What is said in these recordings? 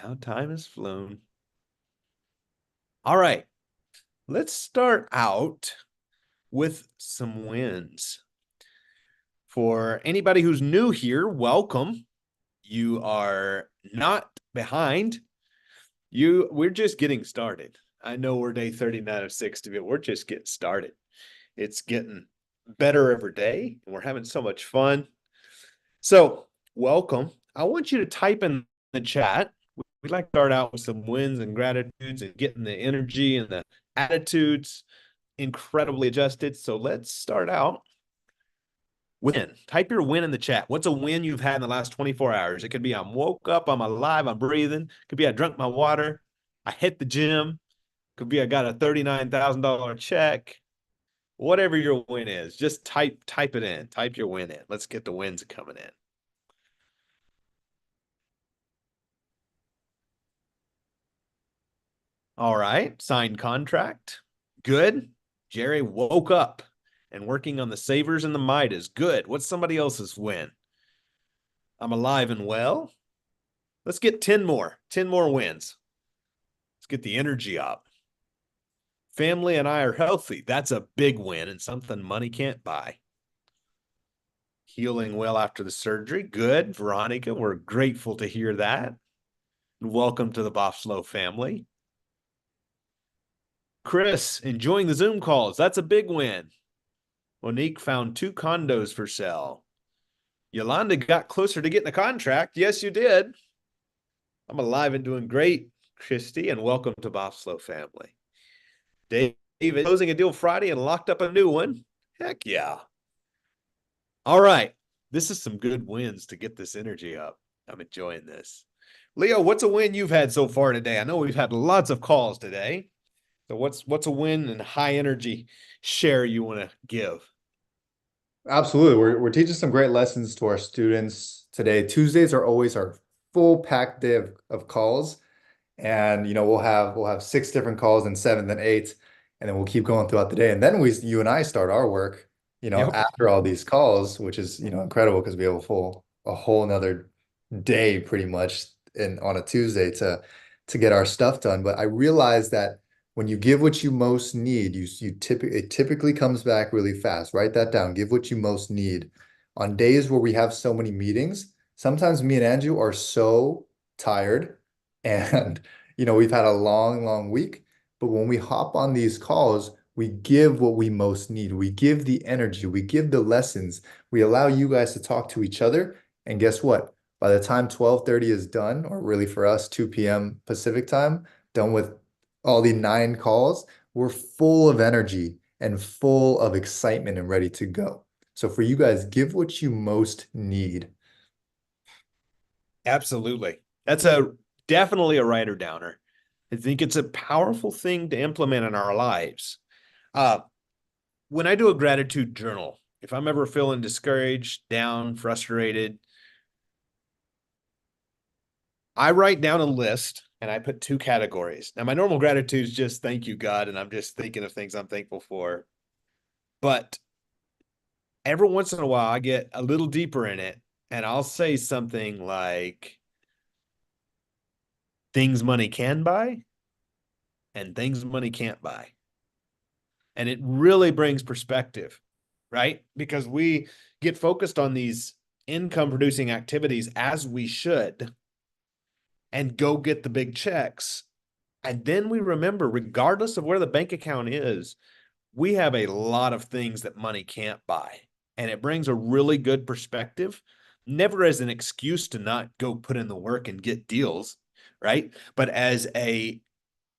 How time has flown. All right, let's start out with some wins. For anybody who's new here, welcome. You are not behind. We're just getting started. I know we're day 39 of 60, but we're just getting started. It's getting better every day, and we're having so much fun. So, welcome. I want you to type in the chat. We'd like to start out with some wins and gratitudes and getting the energy and the attitudes incredibly adjusted. So let's start out. Win. Type your win in the chat. What's a win you've had in the last 24 hours? It could be I'm woke up, I'm alive, I'm breathing. It could be I drank my water, I hit the gym. It could be I got a $39,000 check. Whatever your win is, just type it in. Type your win in. Let's get the wins coming in. All right, signed contract. Good. Jerry woke up and working on the savers and the Midas. Good. What's somebody else's win? I'm alive and well. Let's get 10 more. 10 more wins. Let's get the energy up. Family and I are healthy. That's a big win and something money can't buy. Healing well after the surgery. Good. Veronica, we're grateful to hear that. Welcome to the Bofslow family. Chris, enjoying the Zoom calls. That's a big win. Monique found 2 condos for sale. Yolanda got closer to getting a contract. Yes, you did. I'm alive and doing great, Christy, and welcome to Bobslow family. David closing a deal Friday and locked up a new one. Heck yeah. All right. This is some good wins to get this energy up. I'm enjoying this. Leo, what's a win you've had so far today? I know we've had lots of calls today. So what's a win and high energy share you want to give? Absolutely. We're teaching some great lessons to our students today. Tuesdays are always our full packed day of calls. And we'll have 6 different calls and 7, then 8, and then we'll keep going throughout the day. And then you and I start our work, Yep. after all these calls, which is, incredible because we have a whole another day pretty much on a Tuesday to get our stuff done. But I realize that when you give what you most need, it typically comes back really fast. Write that down. Give what you most need. On days where we have so many meetings, sometimes me and Andrew are so tired and we've had a long, long week, but when we hop on these calls, we give what we most need. We give the energy, we give the lessons, we allow you guys to talk to each other. And guess what? By the time 12:30 is done, or really for us, 2 p.m. Pacific time, done with all the 9 calls, we're full of energy and full of excitement and ready to go. So for you guys, give what you most need. Absolutely. That's a definitely a writer downer. I think it's a powerful thing to implement in our lives. Uh, when I do a gratitude journal, if I'm ever feeling discouraged, down, frustrated, I write down a list and I put 2 categories. Now, my normal gratitude is just thank you, God, and I'm just thinking of things I'm thankful for. But every once in a while, I get a little deeper in it and I'll say something like things money can buy and things money can't buy. And it really brings perspective, right? Because we get focused on these income producing activities as we should and go get the big checks. And then we remember, regardless of where the bank account is, we have a lot of things that money can't buy. And it brings a really good perspective, never as an excuse to not go put in the work and get deals, right? But as a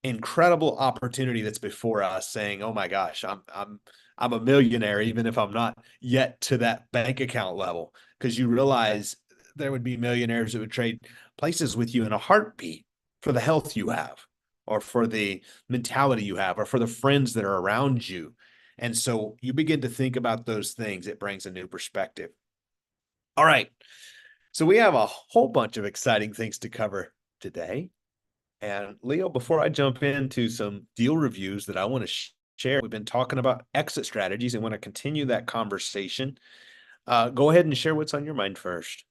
incredible opportunity that's before us saying, oh my gosh, I'm a millionaire, even if I'm not yet to that bank account level. Because you realize there would be millionaires that would trade places with you in a heartbeat for the health you have, or for the mentality you have, or for the friends that are around you. And so you begin to think about those things. It brings a new perspective. All right. So we have a whole bunch of exciting things to cover today. And Leo, before I jump into some deal reviews that I want to share, we've been talking about exit strategies and want to continue that conversation. Go ahead and share what's on your mind first.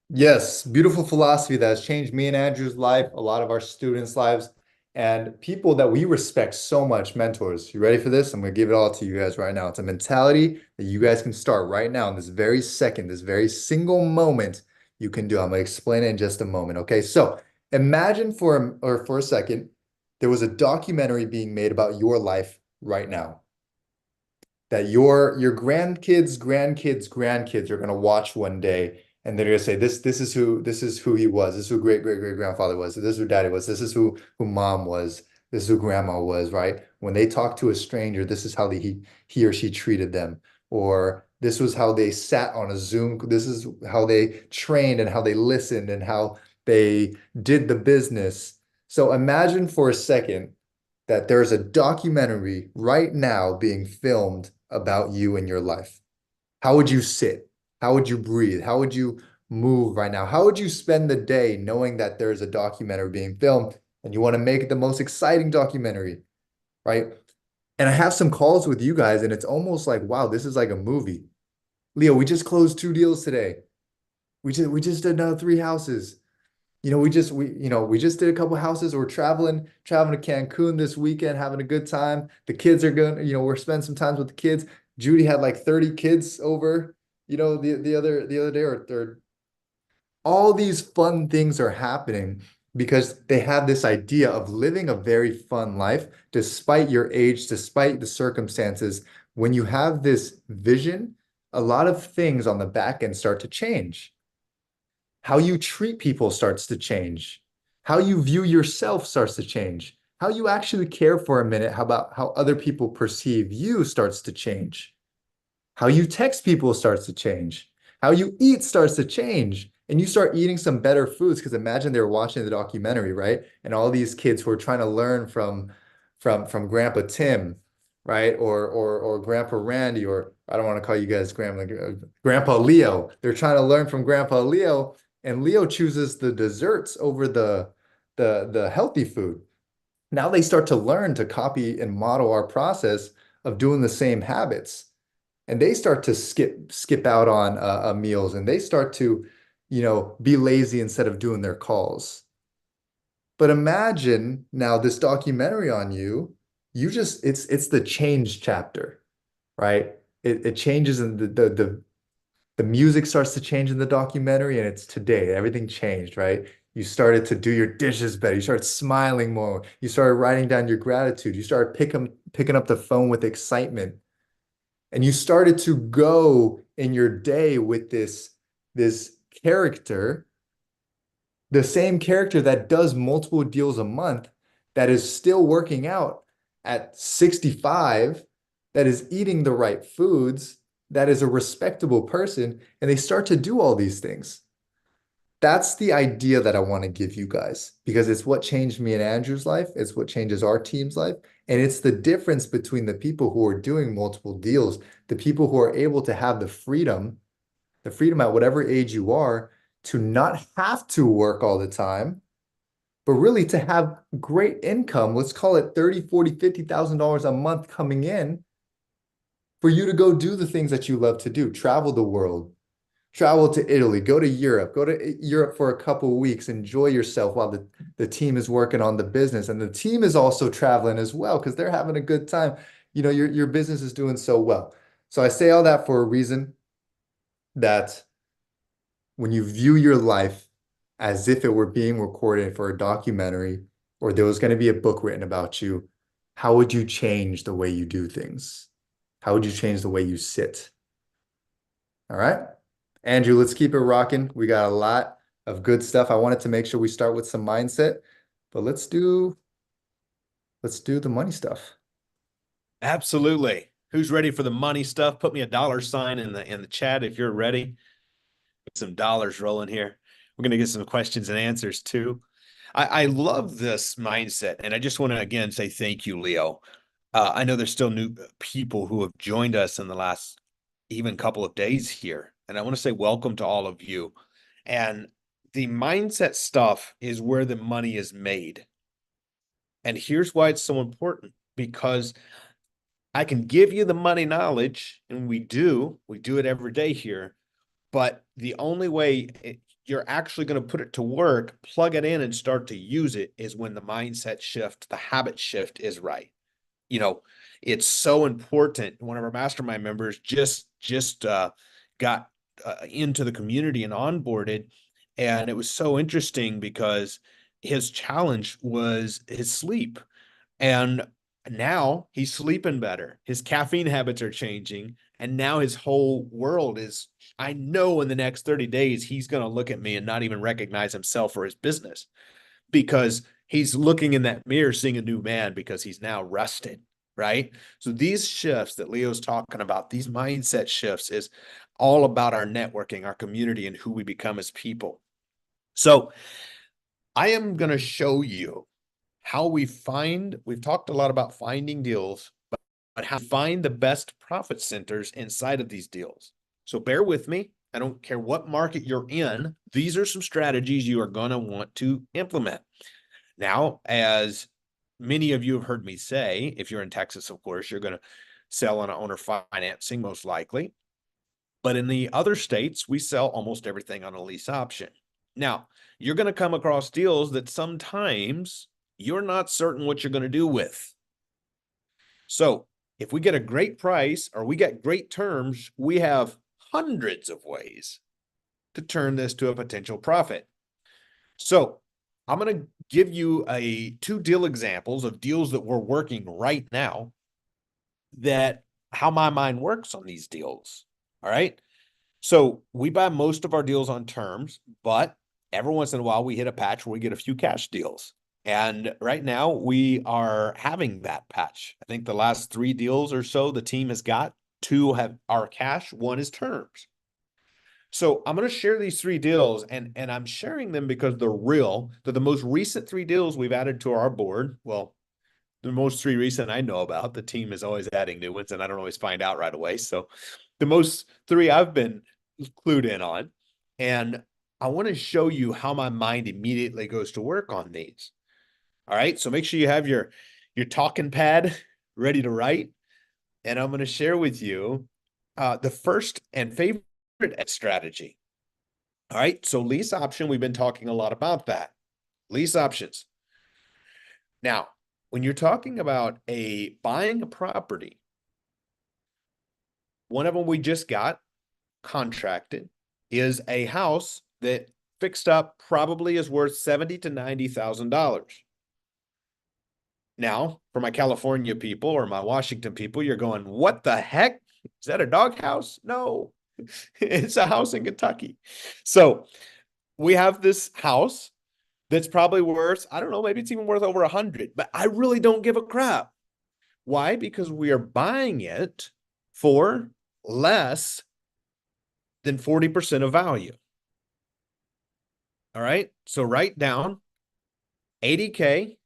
Yes, beautiful philosophy that has changed me and Andrew's life, a lot of our students' lives, and people that we respect so much, mentors. You ready for this? I'm going to give it all to you guys right now. It's a mentality that you guys can start right now in this very second, this very single moment you can do. I'm going to explain it in just a moment. Okay, so imagine for a second, there was a documentary being made about your life right now that your grandkids are gonna watch one day, and they're gonna say, this is who he was, this is who great grandfather was, this is who daddy was, this is who mom was, this is who grandma was, right? When they talk to a stranger, this is how he or she treated them, or this was how they sat on a Zoom, this is how they trained and how they listened and how they did the business. So imagine for a second that there's a documentary right now being filmed about you and your life. How would you sit? How would you breathe? How would you move right now? How would you spend the day knowing that there's a documentary being filmed and you want to make it the most exciting documentary, right? And I have some calls with you guys, and it's almost like, wow, this is like a movie. Leo, we just closed 2 deals today. We just did another 3 houses. We just did a couple houses. We're traveling to Cancun this weekend, having a good time. The kids are going, we're spending some time with the kids. Judy had like 30 kids over, the other day, or all these fun things are happening because they have this idea of living a very fun life despite your age, despite the circumstances. When you have this vision, a lot of things on the back end start to change. How you treat people starts to change. How you view yourself starts to change. How you actually care for a minute, how about how other people perceive you starts to change. How you text people starts to change. How you eat starts to change. And you start eating some better foods because imagine they're watching the documentary, right? And all these kids who are trying to learn from Grandpa Tim, right? Or Grandpa Randy, or I don't want to call you guys Grandpa Leo. They're trying to learn from Grandpa Leo, and Leo chooses the desserts over the healthy food. Now they start to learn to copy and model our process of doing the same habits, and they start to skip out on meals, and they start to, be lazy instead of doing their calls. But imagine now this documentary on you, it's the change chapter, right? It changes, and the music starts to change in the documentary, and it's today. Everything changed, right? You started to do your dishes better. You started smiling more. You started writing down your gratitude. You started picking up the phone with excitement. And you started to go in your day with this character, the same character that does multiple deals a month, that is still working out at 65, that is eating the right foods, that is a respectable person, and they start to do all these things. That's the idea that I want to give you guys because it's what changed me and Andrew's life. It's what changes our team's life. And it's the difference between the people who are doing multiple deals, the people who are able to have the freedom at whatever age you are, to not have to work all the time, but really to have great income. Let's call it 30, 40, $50,000 a month coming in for you to go do the things that you love to do, travel the world, travel to Italy, go to Europe for a couple of weeks, enjoy yourself while the team is working on the business. And the team is also traveling as well because they're having a good time. Your business is doing so well. So I say all that for a reason, that when you view your life as if it were being recorded for a documentary, or there was going to be a book written about you, how would you change the way you do things? How would you change the way you sit? All right. Andrew, let's keep it rocking. We got a lot of good stuff. I wanted to make sure we start with some mindset, but let's do the money stuff. Absolutely. Who's ready for the money stuff? Put me a dollar sign in the chat if you're ready. Get some dollars rolling here. We're gonna get some questions and answers too. I love this mindset, and I just want to again say thank you, Leo. I know there's still new people who have joined us in the last even couple of days here, and I want to say welcome to all of you. And the mindset stuff is where the money is made. And here's why it's so important, because I can give you the money knowledge, and we do it every day here. But the only way you're actually going to put it to work, plug it in and start to use it is when the mindset shift, the habit shift is right. You know, it's so important. One of our mastermind members just got into the community and onboarded, and it was so interesting because his challenge was his sleep. And now he's sleeping better. His caffeine habits are changing. And now his whole world is, I know in the next 30 days, he's going to look at me and not even recognize himself or his business because he's looking in that mirror, seeing a new man because he's now rested. Right. So these shifts that Leo's talking about, these mindset shifts, is all about our networking, our community, and who we become as people. So I am going to show you how we've talked a lot about finding deals, but how to find the best profit centers inside of these deals. So bear with me. I don't care what market you're in. These are some strategies you are going to want to implement. Now, as many of you have heard me say, if you're in Texas, of course, you're going to sell on owner financing, most likely. But in the other states, we sell almost everything on a lease option. Now, you're going to come across deals that sometimes you're not certain what you're going to do with. So if we get a great price or we get great terms, we have hundreds of ways to turn this to a potential profit. So I'm going to give you two deal examples of deals that we're working right now, that how my mind works on these deals. All right. So we buy most of our deals on terms, but every once in a while we hit a patch where we get a few cash deals. And right now we are having that patch. I think the last 3 deals or so the team has got, 2 have our cash, 1 is terms. So I'm going to share these 3 deals, and I'm sharing them because they're real. They're the most recent 3 deals we've added to our board. Well, the most 3 recent I know about. The team is always adding new ones, and I don't always find out right away. So the most 3 I've been clued in on. And I want to show you how my mind immediately goes to work on these. All right. So make sure you have your talking pad ready to write. And I'm going to share with you the first and favorite strategy. All right. So lease option, we've been talking a lot about that. Lease options. Now, when you're talking about buying a property, one of them we just got contracted is a house that fixed up probably is worth $70,000 to $90,000. Now, for my California people or my Washington people, you're going, what the heck? Is that a doghouse? No, it's a house in Kentucky. So we have this house that's probably worth, I don't know, maybe it's even worth over 100, but I really don't give a crap. Why? Because we are buying it for less than 40% of value. All right. So write down 80K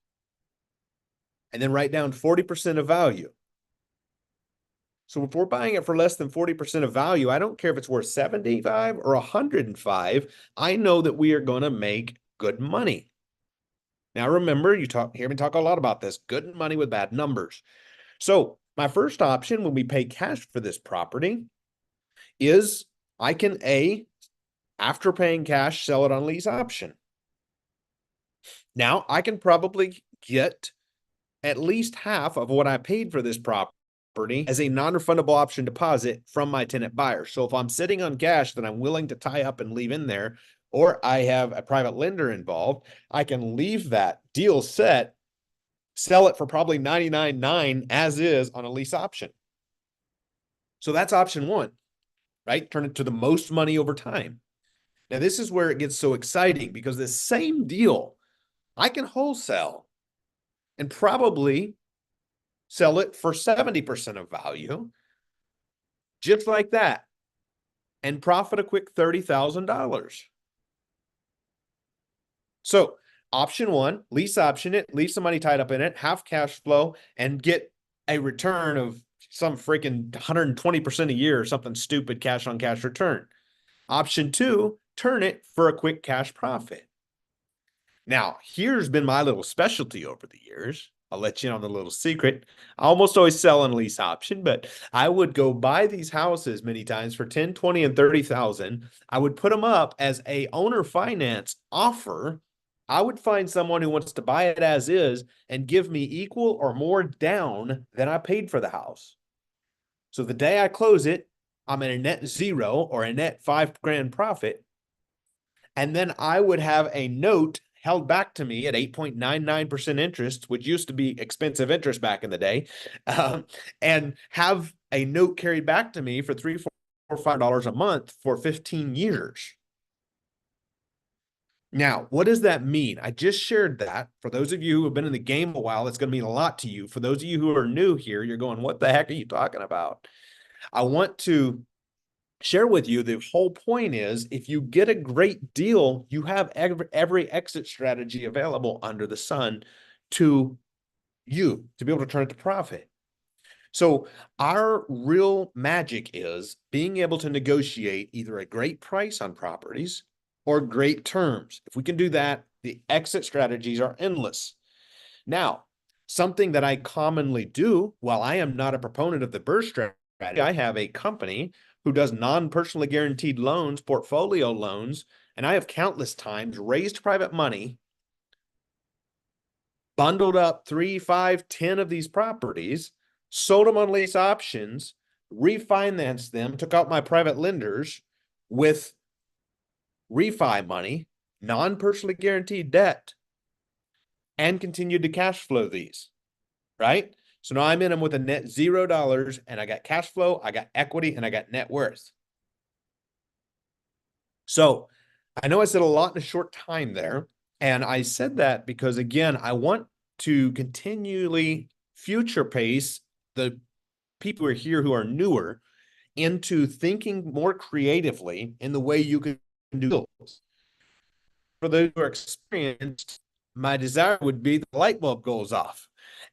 and then write down 40% of value. So if we're buying it for less than 40% of value, I don't care if it's worth 75 or 105. I know that we are going to make good money. Now, remember, hear me talk a lot about this, good money with bad numbers. So my first option when we pay cash for this property is I can after paying cash, sell it on lease option. Now I can probably get at least half of what I paid for this property as a non-refundable option deposit from my tenant buyer. So if I'm sitting on cash that I'm willing to tie up and leave in there, or I have a private lender involved, I can leave that deal set, sell it for probably $99.9 as is on a lease option. So that's option 1, right? Turn it to the most money over time. Now, this is where it gets so exciting because this same deal I can wholesale and probably sell it for 70% of value, just like that, and profit a quick $30,000. So option 1, lease option it, leave some money tied up in it, have cash flow, and get a return of some freaking 120% a year or something stupid cash on cash return. Option 2, turn it for a quick cash profit. Now, here's been my little specialty over the years. I'll let you in on the little secret. I almost always sell on lease option, but I would go buy these houses many times for 10, 20, and 30,000. I would put them up as a owner finance offer. I would find someone who wants to buy it as is and give me equal or more down than I paid for the house. So the day I close it, I'm at a net zero or a net $5,000 profit. And then I would have a note held back to me at 8.99% interest, which used to be expensive interest back in the day, and have a note carried back to me for $3, $4, $5 a month for 15 years. Now, what does that mean? I just shared that. For those of you who have been in the game a while, it's going to mean a lot to you. For those of you who are new here, you're going, what the heck are you talking about? I want to share with you the whole point is if you get a great deal, you have every exit strategy available under the sun to you to be able to turn it to profit. So our real magic is being able to negotiate either a great price on properties or great terms. If we can do that, the exit strategies are endless. Now, something that I commonly do, while I am not a proponent of the burst strategy, I have a company who does non-personally guaranteed loans, portfolio loans, and I have countless times raised private money, bundled up 3, 5, 10 of these properties, sold them on lease options, refinanced them, took out my private lenders with refi money, non-personally guaranteed debt, and continued to cash flow these, right? So now I'm in them with a net $0 and I got cash flow, I got equity, and I got net worth. So I know I said a lot in a short time there. And I said that because, again, I want to continually future pace the people who are here who are newer into thinking more creatively in the way you can do this. For those who are experienced, my desire would be the light bulb goes off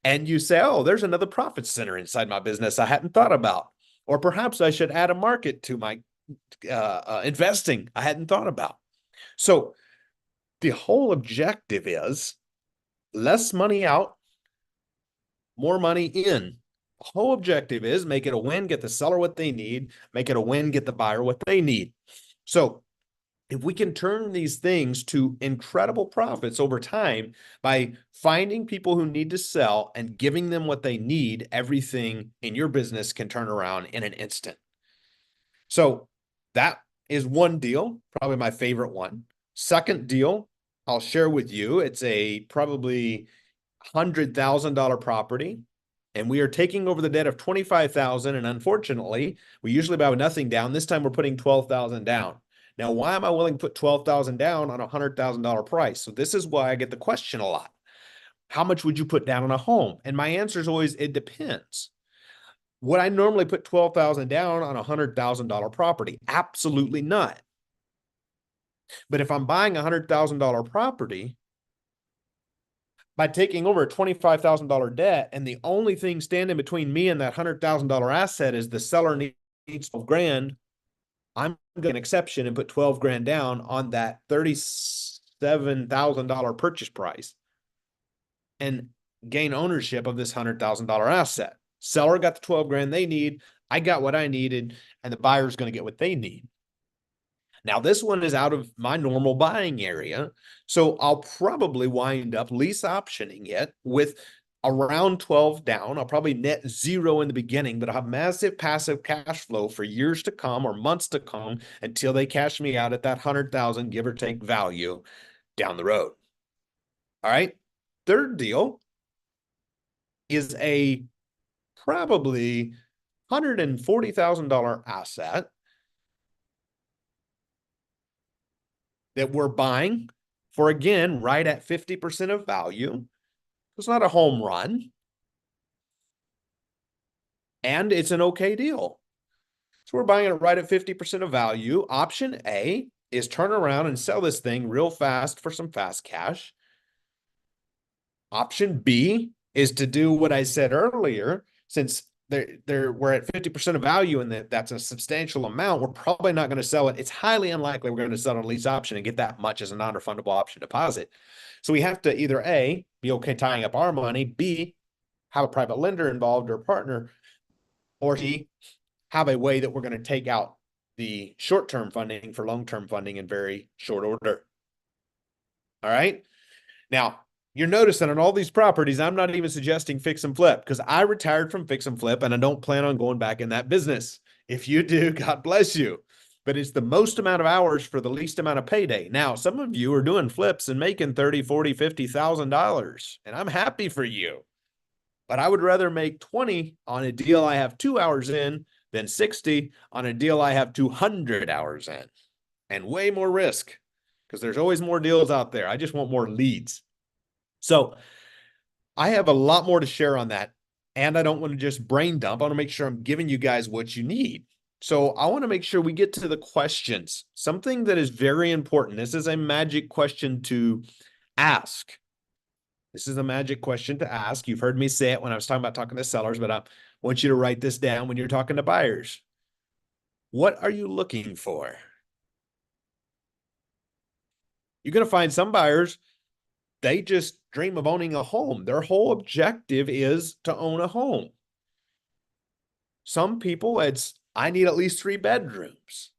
and you say, oh, there's another profit center inside my business I hadn't thought about. Or perhaps I should add a market to my investing I hadn't thought about. So the whole objective is less money out, more money in. The whole objective is make it a win, get the seller what they need, make it a win, get the buyer what they need. So if we can turn these things to incredible profits over time by finding people who need to sell and giving them what they need, everything in your business can turn around in an instant. So that is one deal, probably my favorite one. Second deal, I'll share with you. It's a probably $100,000 property, and we are taking over the debt of 25,000. And unfortunately, we usually buy with nothing down. This time we're putting 12,000 down. Now, why am I willing to put 12,000 down on a $100,000 price? So this is why I get the question a lot. How much would you put down on a home? And my answer is always, it depends. Would I normally put 12,000 down on a $100,000 property? Absolutely not. But if I'm buying a $100,000 property, by taking over a $25,000 debt, and the only thing standing between me and that $100,000 asset is the seller needs 12 grand, I'm going to an exception and put 12 grand down on that $37,000 purchase price and gain ownership of this $100,000 asset. Seller got the 12 grand they need. I got what I needed, and the buyer's going to get what they need. Now, this one is out of my normal buying area, so I'll probably wind up lease optioning it with around 12 down. I'll probably net zero in the beginning, but I'll have massive passive cash flow for years to come or months to come until they cash me out at that 100,000 give or take value down the road. All right. Third deal is a probably $140,000 asset that we're buying for, again, right at 50% of value. It's not a home run. And it's an okay deal. So we're buying it right at 50% of value. Option A is turn around and sell this thing real fast for some fast cash. Option B is to do what I said earlier. Since we're at 50% of value, and that's a substantial amount. We're probably not going to sell it. It's highly unlikely we're going to sell it on a lease option and get that much as a non-refundable option deposit. So we have to either A, be okay tying up our money, B, have a private lender involved or a partner, or C, have a way that we're going to take out the short-term funding for long-term funding in very short order. All right. Now, you're noticing on all these properties, I'm not even suggesting fix and flip because I retired from fix and flip and I don't plan on going back in that business. If you do, God bless you. But it's the most amount of hours for the least amount of payday. Now, some of you are doing flips and making 30, 40, $50,000, and I'm happy for you. But I would rather make 20 on a deal I have 2 hours in than 60 on a deal I have 200 hours in, and way more risk because there's always more deals out there. I just want more leads. So I have a lot more to share on that. And I don't want to just brain dump. I want to make sure I'm giving you guys what you need. So I want to make sure we get to the questions. Something that is very important. This is a magic question to ask. This is a magic question to ask. You've heard me say it when I was talking to sellers, but I want you to write this down when you're talking to buyers. What are you looking for? You're going to find some buyers, they just dream of owning a home. Their whole objective is to own a home. Some people, I need at least 3 bedrooms.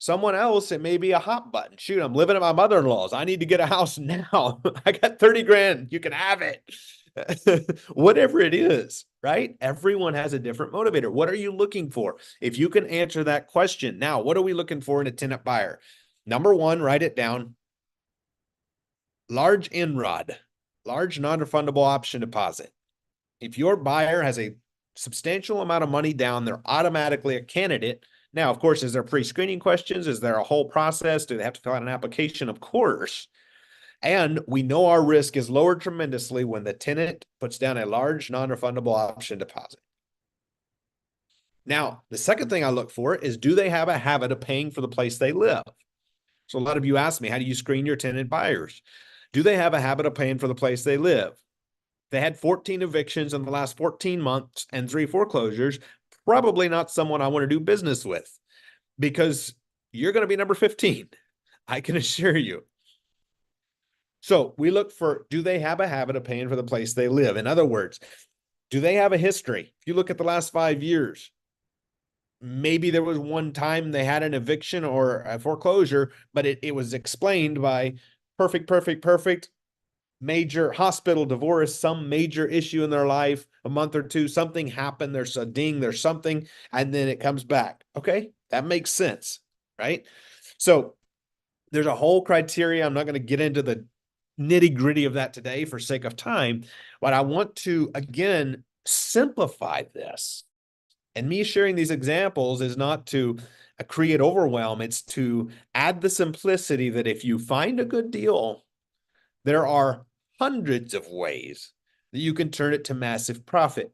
Someone else, it may be a hot button. Shoot, I'm living at my mother-in-law's. I need to get a house now. I got 30 grand. You can have it. Whatever it is, right? Everyone has a different motivator. What are you looking for? If you can answer that question. Now, what are we looking for in a tenant buyer? Number 1, write it down. Large INROD, large non-refundable option deposit. If your buyer has a substantial amount of money down, they're automatically a candidate. Now, of course, is there pre-screening questions? Is there a whole process? Do they have to fill out an application? Of course. And we know our risk is lowered tremendously when the tenant puts down a large non-refundable option deposit. Now, the second thing I look for is, do they have a habit of paying for the place they live? So a lot of you ask me, how do you screen your tenant buyers? Do they have a habit of paying for the place they live? They had 14 evictions in the last 14 months and 3 foreclosures. Probably not someone I want to do business with, because you're going to be number 15. I can assure you. So we look for, do they have a habit of paying for the place they live? In other words, do they have a history? If you look at the last 5 years, maybe there was one time they had an eviction or a foreclosure, but it was explained by perfect, major hospital, divorce, some major issue in their life, a month or two, something happened, there's a ding, there's something, and then it comes back. Okay, that makes sense, right? So there's a whole criteria. I'm not going to get into the nitty gritty of that today for sake of time, but I want to, again, simplify this. And me sharing these examples is not to create overwhelm. It's to add the simplicity that if you find a good deal, there are hundreds of ways that you can turn it to massive profit.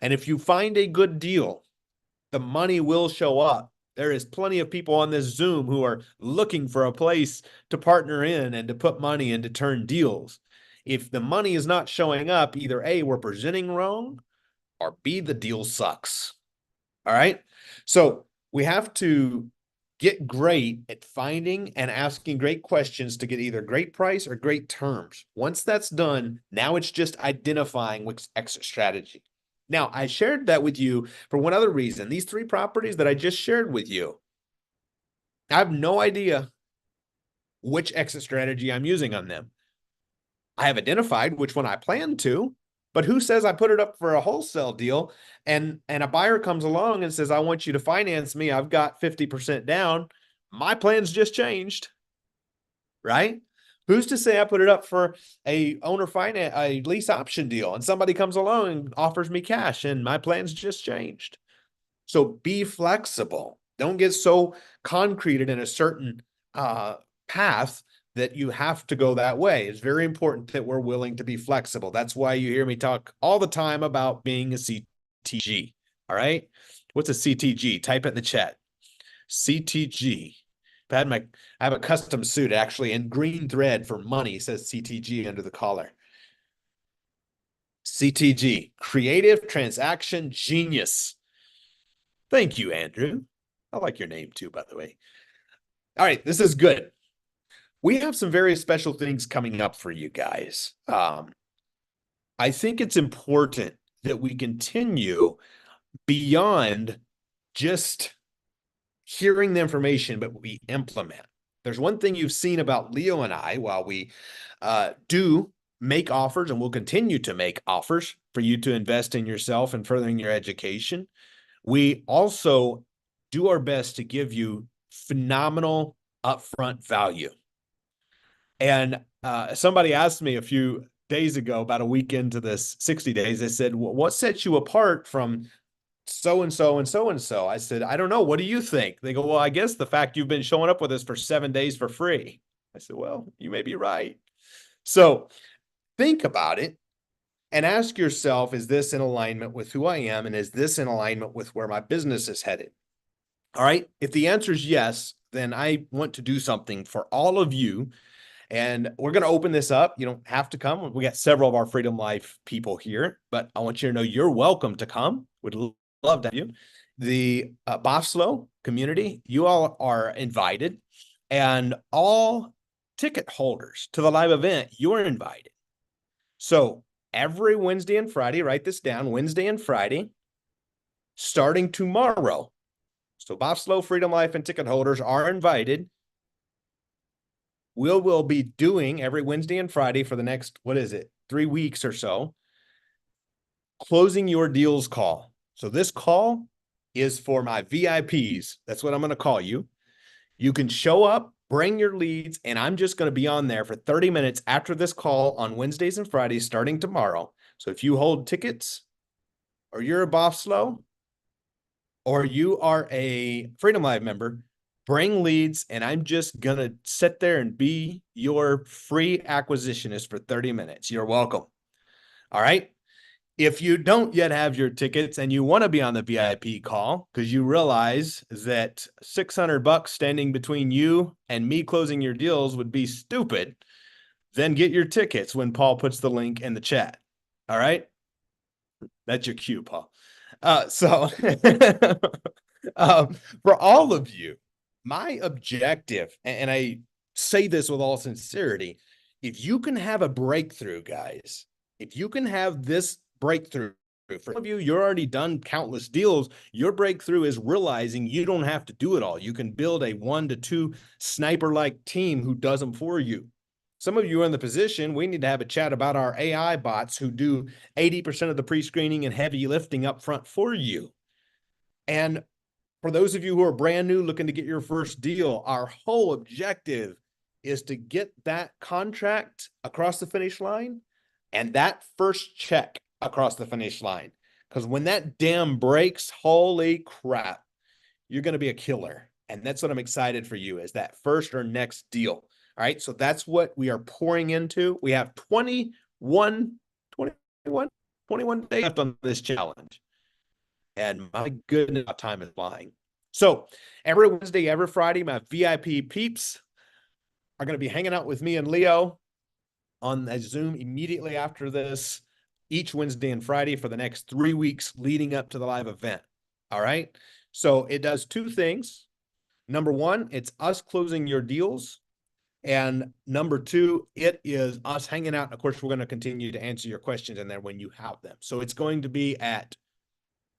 And if you find a good deal, the money will show up. There is plenty of people on this Zoom who are looking for a place to partner in and to put money and to turn deals. If the money is not showing up, either A, we're presenting wrong, or B, the deal sucks. All right. So we have to get great at finding and asking great questions to get either great price or great terms. Once that's done, now it's just identifying which exit strategy. Now, I shared that with you for one other reason. These 3 properties that I just shared with you, I have no idea which exit strategy I'm using on them. I have identified which one I plan to, but who says I put it up for a wholesale deal and a buyer comes along and says, I want you to finance me. I've got 50% down. My plans just changed, right? Who's to say I put it up for a lease option deal and somebody comes along and offers me cash and my plans just changed? So be flexible. Don't get so concreted in a certain path that you have to go that way. It's very important that we're willing to be flexible. That's why you hear me talk all the time about being a CTG. All right. What's a CTG? Type it in the chat. CTG. I have a custom suit actually in green thread for money. It says CTG under the collar. CTG, Creative Transaction Genius. Thank you, Andrew. I like your name too, by the way. All right, this is good. We have some very special things coming up for you guys. I think it's important that we continue beyond just hearing the information, but we implement. There's one thing you've seen about Leo and I while we do make offers, and we'll continue to make offers for you to invest in yourself and furthering your education. We also do our best to give you phenomenal upfront value. And somebody asked me a few days ago, about a week into this 60 days, they said, well, what sets you apart from so and so and so and so? I said, I don't know. What do you think? They go, well, I guess the fact you've been showing up with us for 7 days for free. I said, well, you may be right. So think about it and ask yourself, is this in alignment with who I am? And is this in alignment with where my business is headed? All right. If the answer is yes, then I want to do something for all of you. And we're going to open this up. You don't have to come. We got several of our Freedom Life people here, but I want you to know you're welcome to come. Would love to have you. The Boslo community, you all are invited. And all ticket holders to the live event, you're invited. So every Wednesday and Friday, write this down, Wednesday and Friday, starting tomorrow. So Boslo, Freedom Life, and ticket holders are invited. We'll be doing every Wednesday and Friday for the next, 3 weeks or so, closing your deals call. So this call is for my VIPs. That's what I'm going to call you. You can show up, bring your leads, and I'm just going to be on there for 30 minutes after this call on Wednesdays and Fridays starting tomorrow. So if you hold tickets, or you're a Boslo, or you are a Freedom Live member, bring leads, and I'm just going to sit there and be your free acquisitionist for 30 minutes. You're welcome. All right. If you don't yet have your tickets and you want to be on the VIP call because you realize that $600 standing between you and me closing your deals would be stupid, then get your tickets when Paul puts the link in the chat. All right. That's your cue, Paul. So for all of you, my objective, and I say this with all sincerity, if you can have a breakthrough, guys, if you can have this breakthrough, for some of you, you're already done countless deals. Your breakthrough is realizing you don't have to do it all. You can build a 1 to 2 sniper-like team who does them for you. Some of you are in the position, we need to have a chat about our AI bots who do 80% of the pre-screening and heavy lifting up front for you. And for those of you who are brand new looking to get your first deal, our whole objective is to get that contract across the finish line and that first check across the finish line. Because when that dam breaks, holy crap, you're going to be a killer. And that's what I'm excited for you, is that first or next deal. All right. So that's what we are pouring into. We have 21 days left on this challenge. And my goodness, how time is flying. So every Wednesday, every Friday, my VIP peeps are going to be hanging out with me and Leo on a Zoom immediately after this, each Wednesday and Friday for the next 3 weeks leading up to the live event. All right. So it does two things. Number one, it's us closing your deals. And number two, it is us hanging out. Of course, we're going to continue to answer your questions in there when you have them. So it's going to be at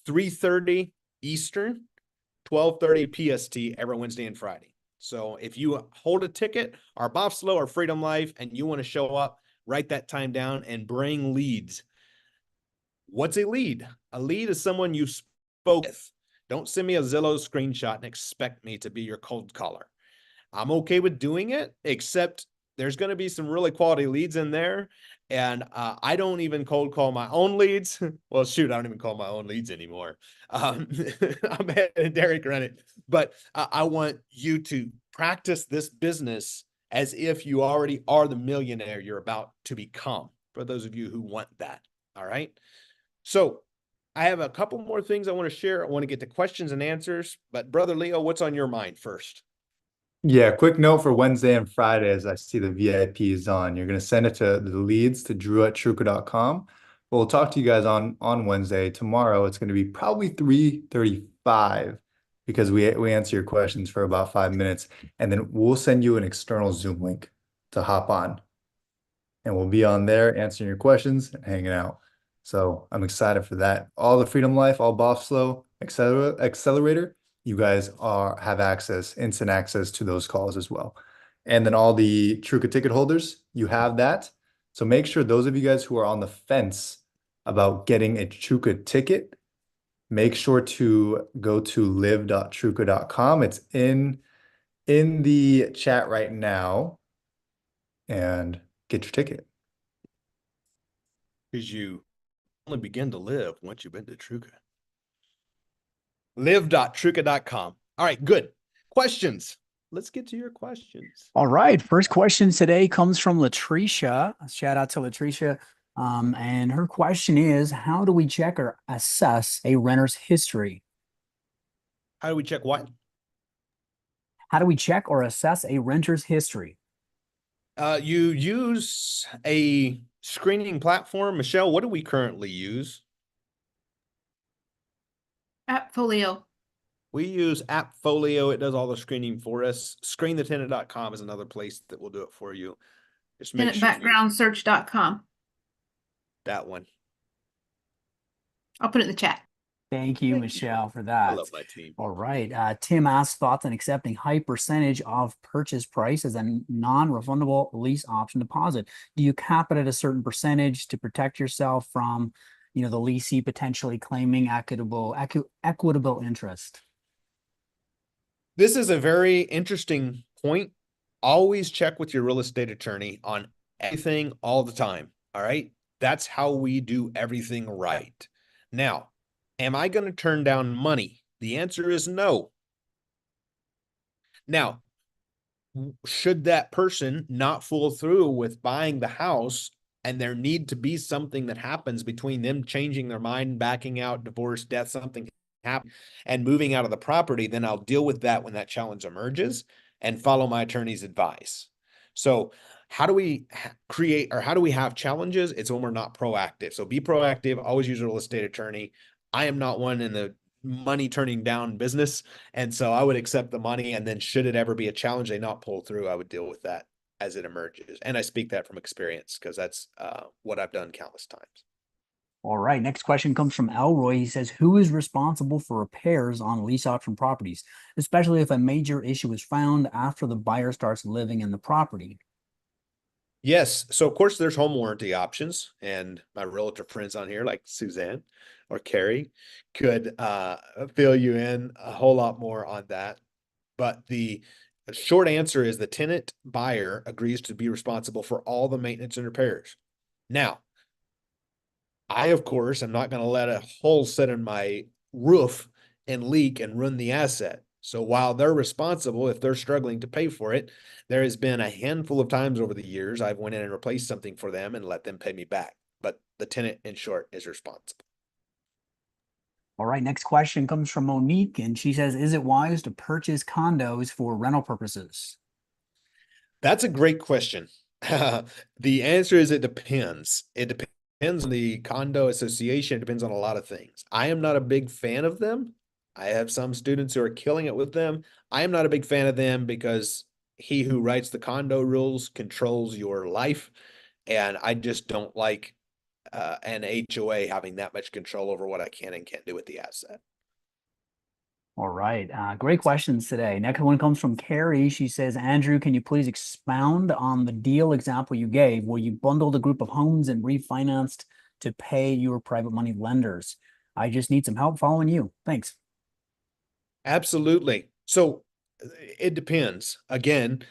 3:30 Eastern, 12:30 PST every Wednesday and Friday. So if you hold a ticket, our Bobslow or Freedom Life, and you want to show up, write that time down and bring leads. What's a lead? A lead is someone you spoke with. Don't send me a Zillow screenshot and expect me to be your cold caller. I'm okay with doing it, except there's going to be some really quality leads in there. And I don't even cold call my own leads. Well, shoot, I don't even call my own leads anymore. I'm Derek Rennet. But I want you to practice this business as if you already are the millionaire you're about to become, for those of you who want that. All right. So I have a couple more things I want to share. I want to get to questions and answers. But Brother Leo, what's on your mind first? Yeah, quick note for Wednesday and Friday as I see the VIPs on. You're going to send it to the leads to drew@truco.com. We'll talk to you guys on Wednesday. Tomorrow it's going to be probably 3:35 because we answer your questions for about 5 minutes, and then we'll send you an external Zoom link to hop on, and we'll be on there answering your questions and hanging out. So I'm excited for that. All the Freedom Life, all Boss Flow, etc. Accelerator, you guys have access, instant access to those calls as well. And then all the Truca ticket holders, you have that. So make sure those of you guys who are on the fence about getting a Truca ticket, make sure to go to live.truca.com. It's in the chat right now and get your ticket. Because you only begin to live once you've been to Truca. Live.truca.com. All right, good. Questions. Let's get to your questions. All right. First question today comes from Latricia. Shout out to Latricia. And her question is, how do we check or assess a renter's history? How do we check what? How do we check or assess a renter's history? You use a screening platform. Michelle, what do we currently use? Appfolio. We use Appfolio. It does all the screening for us. Screenthetenant.com is another place that will do it for you. Just make sure Tenantbackgroundsearch.com. that one. I'll put it in the chat. Thank you, Thank you. Michelle, for I that. love my team. All right. Tim asks thoughts on accepting high percentage of purchase price as a non-refundable lease option deposit. Do you cap it at a certain percentage to protect yourself from, the leasee potentially claiming equitable interest? This is a very interesting point. Always check with your real estate attorney on everything all the time. All right. That's how we do everything right. Now, am I going to turn down money? The answer is no. Now, should that person not fool through with buying the house and there need to be something that happens between them changing their mind, backing out, divorce, death, something happen and moving out of the property, then I'll deal with that when that challenge emerges and follow my attorney's advice. So how do we create, or how do we have challenges? It's when we're not proactive. So be proactive, always use a real estate attorney. I am not one in the money turning down business. And so I would accept the money. And then should it ever be a challenge they not pull through, I would deal with that as it emerges. And I speak that from experience because that's what I've done countless times. All right. Next question comes from Elroy. He says, who is responsible for repairs on lease option properties, especially if a major issue is found after the buyer starts living in the property? Yes. So of course there's home warranty options, and my realtor friends on here like Suzanne or Carrie could fill you in a whole lot more on that. But the short answer is the tenant buyer agrees to be responsible for all the maintenance and repairs. Now, I, of course, am not going to let a hole sit in my roof and leak and ruin the asset. So while they're responsible, if they're struggling to pay for it, there has been a handful of times over the years I've went in and replaced something for them and let them pay me back. But the tenant, in short, is responsible. All right. Next question comes from Monique, and she says, is it wise to purchase condos for rental purposes? That's a great question. The answer is it depends. It depends on the condo association. It depends on a lot of things. I am not a big fan of them. I have some students who are killing it with them. I am not a big fan of them because he who writes the condo rules controls your life. And I just don't like an HOA having that much control over what I can and can't do with the asset. All right. Great questions today. Next one comes from Carrie. She says, Andrew, can you please expound on the deal example you gave where you bundled a group of homes and refinanced to pay your private money lenders? I just need some help following you. Thanks. Absolutely. So it depends. Again,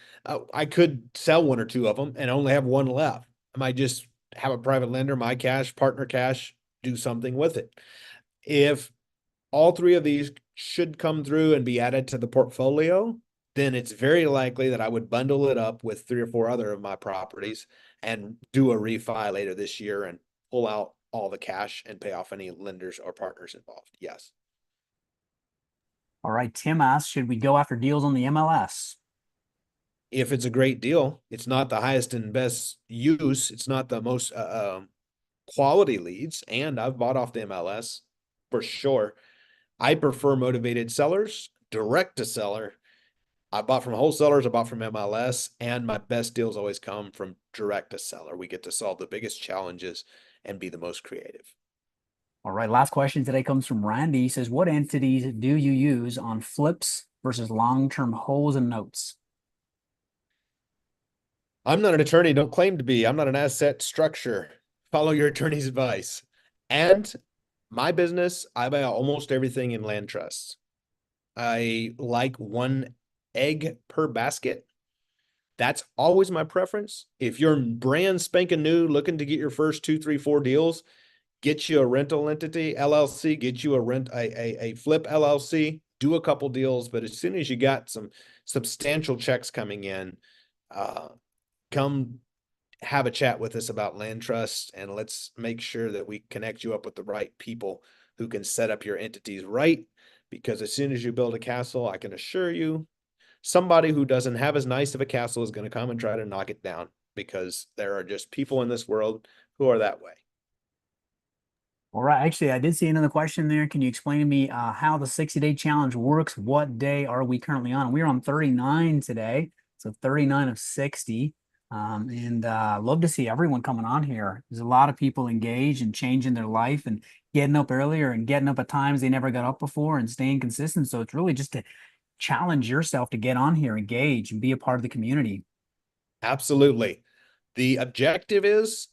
I could sell one or two of them and only have one left. I might just have a private lender, my cash, partner cash, do something with it. If all three of these should come through and be added to the portfolio, then it's very likely that I would bundle it up with 3 or 4 other of my properties and do a refi later this year and pull out all the cash and pay off any lenders or partners involved. Yes. All right. Tim asks, should we go after deals on the MLS? If it's a great deal, it's not the highest and best use. It's not the most quality leads, and I've bought off the MLS for sure. I prefer motivated sellers, direct to seller. I bought from wholesalers, I bought from MLS, and my best deals always come from direct to seller. We get to solve the biggest challenges and be the most creative. All right. Last question today comes from Randy. He says, what entities do you use on flips versus long-term holds and notes? I'm not an attorney, don't claim to be. I'm not an asset structure. Follow your attorney's advice. And my business, I buy almost everything in land trusts. I like one egg per basket. That's always my preference. If you're brand spanking new, looking to get your first 2, 3, 4 deals, get you a rental entity, LLC, get you a flip LLC, do a couple deals. But as soon as you got some substantial checks coming in, come have a chat with us about land trusts, and let's make sure that we connect you up with the right people who can set up your entities right. Because as soon as you build a castle, I can assure you, somebody who doesn't have as nice of a castle is going to come and try to knock it down, because there are just people in this world who are that way. All right. Actually, I did see another question there. Can you explain to me how the 60-day challenge works? What day are we currently on? We're on 39 today. So 39 of 60. And love to see everyone coming on here. There's a lot of people engaged and changing their life and getting up earlier and getting up at times they never got up before and staying consistent. So it's really just to challenge yourself to get on here, engage, and be a part of the community. Absolutely. The objective is,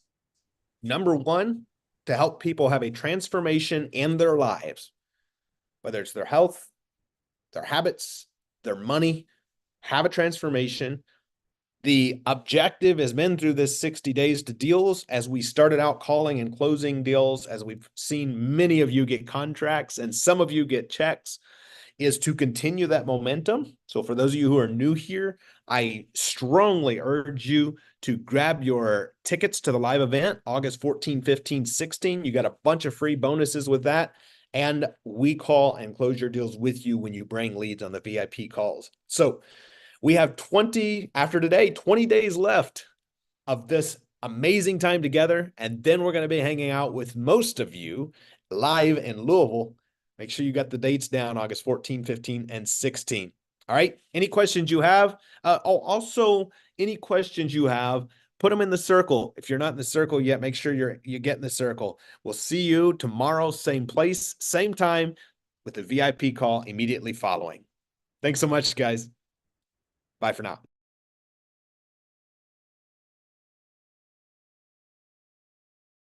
number one, to help people have a transformation in their lives, whether it's their health, their habits, their money, have a transformation. The objective has been through this 60 days to deals, as we started out calling and closing deals, as we've seen many of you get contracts and some of you get checks, is to continue that momentum. So for those of you who are new here, I strongly urge you to grab your tickets to the live event, August 14, 15, 16. You got a bunch of free bonuses with that. And we call and close your deals with you when you bring leads on the VIP calls. So we have 20 days left of this amazing time together. And then we're going to be hanging out with most of you live in Louisville. Make sure you got the dates down, August 14, 15, and 16. All right. Any questions you have? Also, any questions you have, put them in the circle. If you're not in the circle yet, make sure you get in the circle. We'll see you tomorrow, same place, same time, with the VIP call immediately following. Thanks so much, guys. Bye for now.